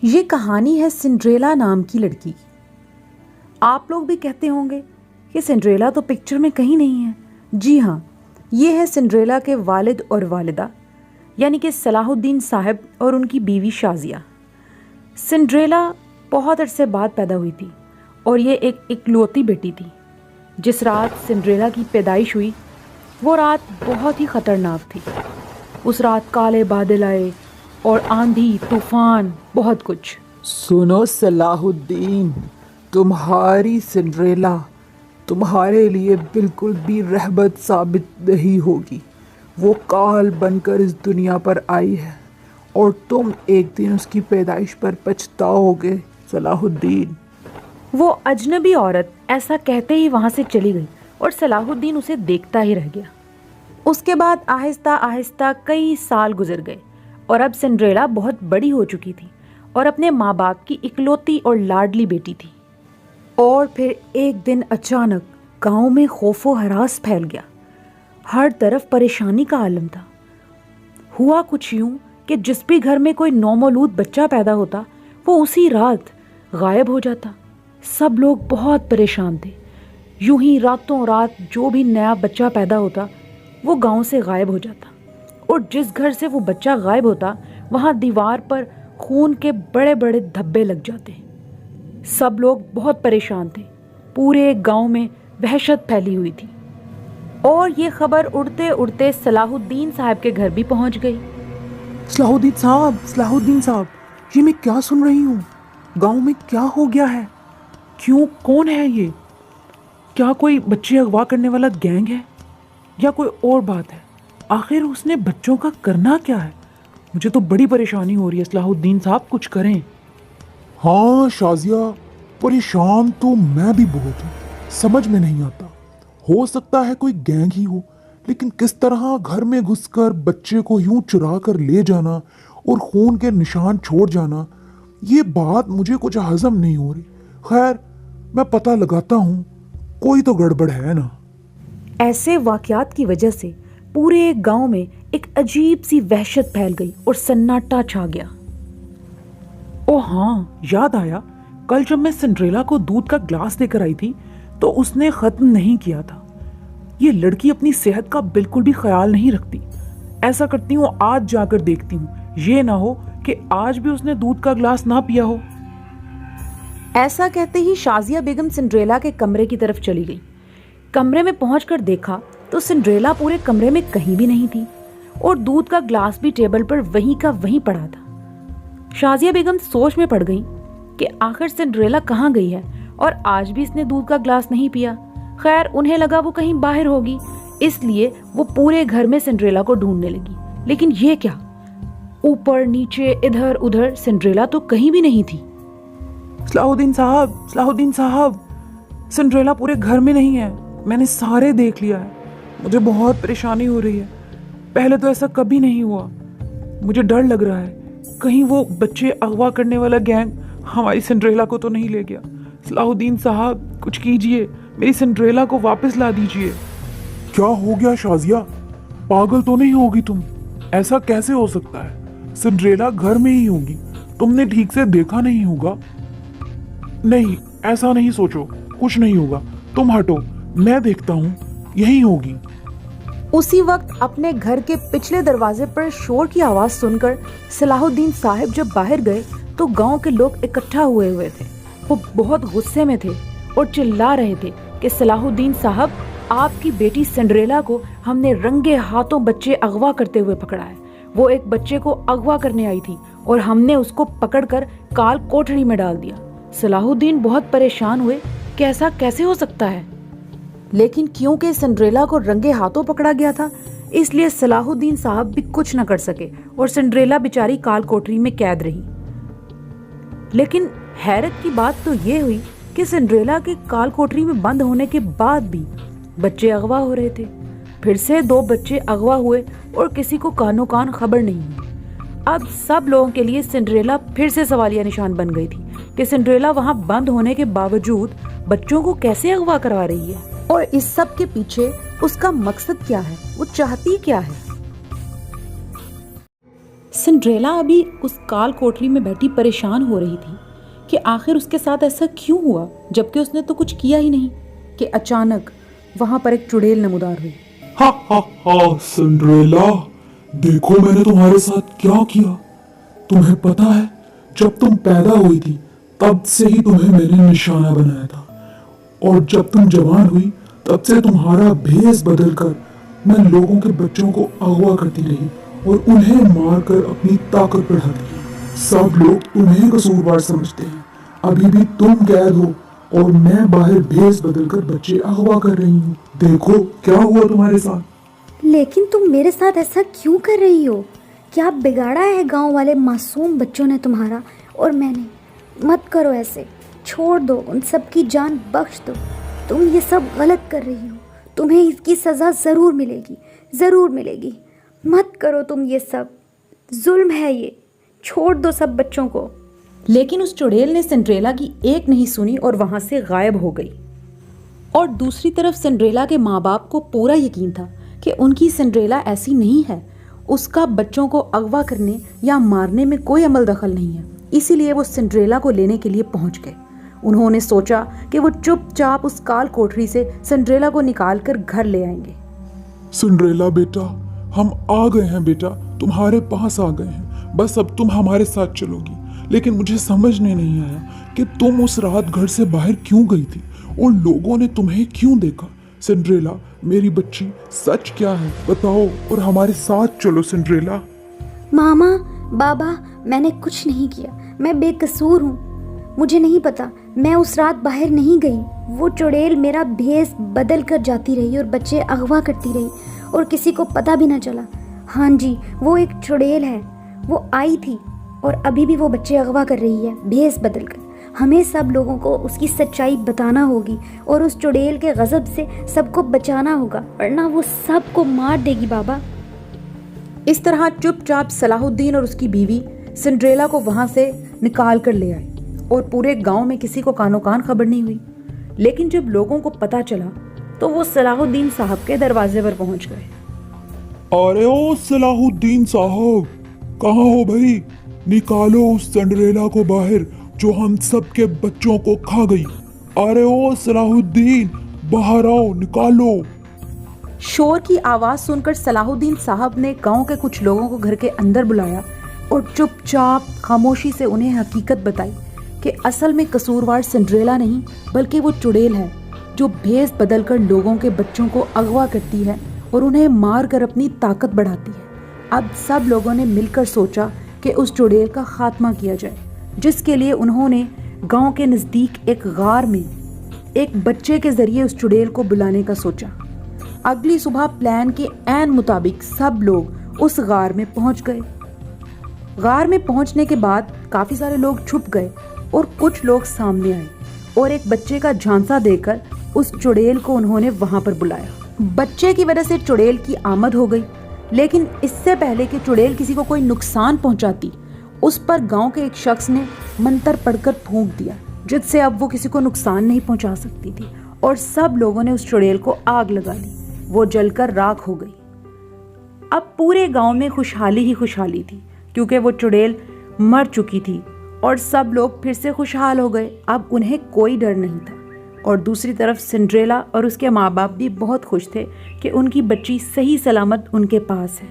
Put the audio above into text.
یہ کہانی ہے سنڈریلا نام کی لڑکی کی۔ آپ لوگ بھی کہتے ہوں گے کہ سنڈریلا تو پکچر میں کہیں نہیں ہے۔ جی ہاں، یہ ہے سنڈریلا کے والد اور والدہ، یعنی کہ صلاح الدین صاحب اور ان کی بیوی شازیہ۔ سنڈریلا بہت عرصے بعد پیدا ہوئی تھی اور یہ ایک اکلوتی بیٹی تھی۔ جس رات سنڈریلا کی پیدائش ہوئی وہ رات بہت ہی خطرناک تھی۔ اس رات کالے بادل آئے اور آندھی، طوفان، بہت کچھ۔ سنو صلاح الدین، تمہاری سنڈریلا تمہارے لیے بالکل بھی رہبت ثابت نہیں ہوگی۔ وہ کال بن کر اس دنیا پر آئی ہے اور تم ایک دن اس کی پیدائش پر پچھتاؤ گے صلاح الدین۔ وہ اجنبی عورت ایسا کہتے ہی وہاں سے چلی گئی اور صلاح الدین اسے دیکھتا ہی رہ گیا۔ اس کے بعد آہستہ آہستہ کئی سال گزر گئے اور اب سنڈریلا بہت بڑی ہو چکی تھی اور اپنے ماں باپ کی اکلوتی اور لاڈلی بیٹی تھی۔ اور پھر ایک دن اچانک گاؤں میں خوف و ہراس پھیل گیا۔ ہر طرف پریشانی کا عالم تھا۔ ہوا کچھ یوں کہ جس بھی گھر میں کوئی نومولود بچہ پیدا ہوتا وہ اسی رات غائب ہو جاتا۔ سب لوگ بہت پریشان تھے۔ یوں ہی راتوں رات جو بھی نیا بچہ پیدا ہوتا وہ گاؤں سے غائب ہو جاتا، اور جس گھر سے وہ بچہ غائب ہوتا وہاں دیوار پر خون کے بڑے بڑے دھبے لگ جاتے۔ سب لوگ بہت پریشان تھے۔ پورے گاؤں میں وحشت پھیلی ہوئی تھی اور یہ خبر اڑتے اڑتے صلاح الدین صاحب کے گھر بھی پہنچ گئی۔ صلاح الدین صاحب، یہ میں کیا سن رہی ہوں؟ گاؤں میں کیا ہو گیا ہے؟ کیوں؟ کون ہے یہ؟ کیا کوئی بچے اغوا کرنے والا گینگ ہے یا کوئی اور بات ہے؟ آخر اس نے بچوں کا کرنا کیا ہے؟ مجھے تو بڑی پریشانی ہو رہی ہے صلاح الدین صاحب، کچھ کریں۔ ہاں شازیہ، پریشان تو میں بھی بہت ہوں، سمجھ میں نہیں آتا۔ ہو سکتا ہے کوئی گینگ ہی ہو، لیکن کس طرح گھر میں گھس کر بچے کو یوں چرا کر لے جانا اور خون کے نشان چھوڑ جانا، یہ بات مجھے کچھ ہضم نہیں ہو رہی۔ خیر، میں پتہ لگاتا ہوں، کوئی تو گڑبڑ ہے نا۔ ایسے واقعات کی وجہ سے پورے گاؤں میں ایک عجیب سی وحشت پھیل گئی اور سناٹا چھا گیا۔ او ہاں، یاد آیا، کل جب میں سنڈریلا کو دودھ کا گلاس دے کر آئی تھی تو اس نے ختم نہیں کیا تھا۔ یہ لڑکی اپنی صحت کا بالکل بھی خیال نہیں رکھتی۔ ایسا کرتی ہوں آج جا کر دیکھتی ہوں، یہ نہ ہو کہ آج بھی اس نے دودھ کا گلاس نہ پیا ہو۔ ایسا کہتے ہی شازیہ بیگم سنڈریلا کے کمرے کی طرف چلی گئی۔ کمرے میں پہنچ کر دیکھا تو سنڈریلا پورے کمرے میں کہیں بھی نہیں تھی اور دودھ کا گلاس بھی ٹیبل پر وہیں کا وہیں پڑا تھا۔ شازیہ بیگم سوچ میں پڑ گئی کہ آخر سنڈریلا کہاں گئی ہے اور آج بھی اس نے دودھ کا گلاس نہیں پیا۔ خیر، انہیں لگا وہ کہیں باہر ہوگی، اس لیے وہ پورے گھر میں سنڈریلا کو ڈھونڈنے لگی۔ لیکن یہ کیا، اوپر نیچے ادھر ادھر سنڈریلا تو کہیں بھی نہیں تھی۔ صلاح الدین صاحب، سنڈریلا پورے گھر میں نہیں ہے۔ میں نے سارے دیکھ لیا ہے، مجھے بہت پریشانی ہو رہی ہے۔ پہلے تو ایسا کبھی نہیں ہوا۔ مجھے ڈر لگ رہا ہے کہیں وہ بچے اغوا کرنے والا گینگ ہماری سنڈریلا کو تو نہیں لے گیا۔ صلاح الدین صاحب، کچھ کیجئے، میری سنڈریلا کو واپس لا دیجئے۔ کیا ہو گیا شازیہ؟ پاگل تو نہیں ہوگی تم؟ ایسا کیسے ہو سکتا ہے؟ سنڈریلا گھر میں ہی ہوگی، تم نے ٹھیک سے دیکھا نہیں ہوگا۔ نہیں، ایسا نہیں سوچو، کچھ نہیں ہوگا، تم ہٹو، میں دیکھتا ہوں، یہی ہوگی۔ اسی وقت اپنے گھر کے پچھلے دروازے پر شور کی آواز سن کر صلاح الدین صاحب جب باہر گئے تو گاؤں کے لوگ اکٹھا ہوئے تھے۔ وہ بہت غصے میں تھے اور چلا رہے تھے کہ صلاح الدین صاحب، آپ کی بیٹی سنڈریلا کو ہم نے رنگے ہاتھوں بچے اغوا کرتے ہوئے پکڑا ہے۔ وہ ایک بچے کو اغوا کرنے آئی تھی اور ہم نے اس کو پکڑ کر کال کوٹڑی میں ڈال دیا۔ صلاح الدین بہت پریشان ہوئے کہ ایسا کیسے ہو سکتا ہے، لیکن کیونکہ سنڈریلا کو رنگے ہاتھوں پکڑا گیا تھا اس لیے صلاح الدین صاحب بھی کچھ نہ کر سکے اور سنڈریلا بیچاری کال کوٹری میں قید رہی۔ لیکن حیرت کی بات تو یہ ہوئی کہ سنڈریلا کے کال کوٹری میں بند ہونے کے بعد بھی بچے اغوا ہو رہے تھے۔ پھر سے 2 بچے اغوا ہوئے اور کسی کو کانوں کان خبر نہیں ہوئی۔ اب سب لوگوں کے لیے سنڈریلا پھر سے سوالیہ نشان بن گئی تھی کہ سنڈریلا وہاں بند ہونے کے باوجود بچوں کو کیسے اغوا کروا رہی ہے، اور اس سب کے پیچھے اس کا مقصد کیا ہے، وہ چاہتی کیا ہے۔ سنڈریلا ابھی اس کال کوٹری میں بیٹھی پریشان ہو رہی تھی کہ آخر اس کے ساتھ ایسا کیوں ہوا، جبکہ اس نے تو کچھ کیا ہی نہیں، کہ اچانک وہاں پر ایک چڑیل نمودار ہوئی۔ ہا ہا ہا سنڈریلا، دیکھو میں نے تمہارے ساتھ کیا کیا۔ تمہیں پتا ہے جب تم پیدا ہوئی تھی تب سے ہی تمہیں میں نے نشانہ بنایا تھا، اور جب تم جوان ہوئی تب سے تمہارا بھیس بدل کر میں لوگوں کے بچوں کو اغوا کرتی رہی اور انہیں مار کر اپنی طاقت بڑھاتی رہی۔ سب لوگ تمہیں قصوروار سمجھتے ہیں۔ ابھی بھی تم قید ہو اور میں باہر بھیس بدل کر بچے اغوا کر رہی ہوں۔ دیکھو کیا ہوا تمہارے ساتھ۔ لیکن تم میرے ساتھ ایسا کیوں کر رہی ہو؟ کیا بگاڑا ہے گاؤں والے معصوم بچوں نے تمہارا اور میں نے؟ مت کرو ایسے، چھوڑ دو، ان سب کی جان بخش دو۔ تم یہ سب غلط کر رہی ہو، تمہیں اس کی سزا ضرور ملے گی، ضرور ملے گی۔ مت کرو تم یہ سب، ظلم ہے یہ، چھوڑ دو سب بچوں کو۔ لیکن اس چڑیل نے سنڈریلا کی ایک نہیں سنی اور وہاں سے غائب ہو گئی۔ اور دوسری طرف سنڈریلا کے ماں باپ کو پورا یقین تھا کہ ان کی سنڈریلا ایسی نہیں ہے، اس کا بچوں کو اغوا کرنے یا مارنے میں کوئی عمل دخل نہیں ہے، اسی لیے وہ سنڈریلا کو لینے کے لیے پہنچ گئے۔ انہوں نے سوچا کہ وہ چپ چاپ اس کال کوٹری سے سنڈریلا کو نکال کر گھر لے آئیں گے۔ سنڈریلا بیٹا، ہم آ گئے ہیں بیٹا، تمہارے پاس آ گئے ہیں، بس اب تم ہمارے ساتھ چلو گی۔ لیکن مجھے سمجھنے نہیں آیا کہ تم اس رات گھر سے باہر کیوں گئی تھی اور لوگوں نے تمہیں کیوں دیکھا۔ سنڈریلا میری بچی، سچ کیا ہے بتاؤ اور ہمارے ساتھ چلو سنڈریلا۔ ماما، بابا، میں نے کچھ نہیں کیا، میں بے قصور ہوں، مجھے نہیں پتا، میں اس رات باہر نہیں گئی۔ وہ چڑیل میرا بھیس بدل کر جاتی رہی اور بچے اغوا کرتی رہی اور کسی کو پتہ بھی نہ چلا۔ ہاں جی، وہ ایک چڑیل ہے، وہ آئی تھی اور ابھی بھی وہ بچے اغوا کر رہی ہے بھیس بدل کر۔ ہمیں سب لوگوں کو اس کی سچائی بتانا ہوگی اور اس چڑیل کے غضب سے سب کو بچانا ہوگا، ورنہ وہ سب کو مار دے گی بابا۔ اس طرح چپ چاپ صلاح الدین اور اس کی بیوی سنڈریلا کو وہاں سے نکال کر لے آئے اور پورے گاؤں میں کسی کو کانوں کان خبر نہیں ہوئی۔ لیکن جب لوگوں کو پتہ چلا تو وہ صلاح الدین صاحب کے دروازے پر پہنچ گئے۔ ارے او صلاح الدین صاحب، کہاں ہو بھائی؟ نکالو اس سنڈریلا کو باہر جو ہم سب کے بچوں کو کھا گئی۔ ارے او صلاح الدین، باہر آؤ، نکالو۔ شور کی آواز سن کر صلاح الدین صاحب نے گاؤں کے کچھ لوگوں کو گھر کے اندر بلایا اور چپ چاپ خاموشی سے انہیں حقیقت بتائی کہ اصل میں قصوروار سنڈریلا نہیں بلکہ وہ چڑیل ہے جو بھیس بدل کر لوگوں کے بچوں کو اغوا کرتی ہے اور انہیں مار کر اپنی طاقت بڑھاتی ہے۔ اب سب لوگوں نے مل کر سوچا کہ اس چڑیل کا خاتمہ کیا جائے، جس کے لیے انہوں نے گاؤں کے نزدیک ایک غار میں ایک بچے کے ذریعے اس چڑیل کو بلانے کا سوچا۔ اگلی صبح پلان کے عین مطابق سب لوگ اس غار میں پہنچ گئے۔ غار میں پہنچنے کے بعد کافی سارے لوگ چھپ گئے اور کچھ لوگ سامنے آئے اور ایک بچے کا جھانسا دے کر اس چڑیل کو انہوں نے وہاں پر بلایا۔ بچے کی وجہ سے چڑیل کی آمد ہو گئی، لیکن اس سے پہلے کہ چڑیل کسی کو کوئی نقصان پہنچاتی، اس پر گاؤں کے ایک شخص نے منتر پڑھ کر پھونک دیا، جس سے اب وہ کسی کو نقصان نہیں پہنچا سکتی تھی، اور سب لوگوں نے اس چڑیل کو آگ لگا دی۔ وہ جل کر راکھ ہو گئی۔ اب پورے گاؤں میں خوشحالی ہی خوشحالی تھی، کیونکہ وہ چڑیل مر چکی تھی اور سب لوگ پھر سے خوشحال ہو گئے۔ اب انہیں کوئی ڈر نہیں تھا، اور دوسری طرف سنڈریلا اور اس کے ماں باپ بھی بہت خوش تھے کہ ان کی بچی صحیح سلامت ان کے پاس ہے۔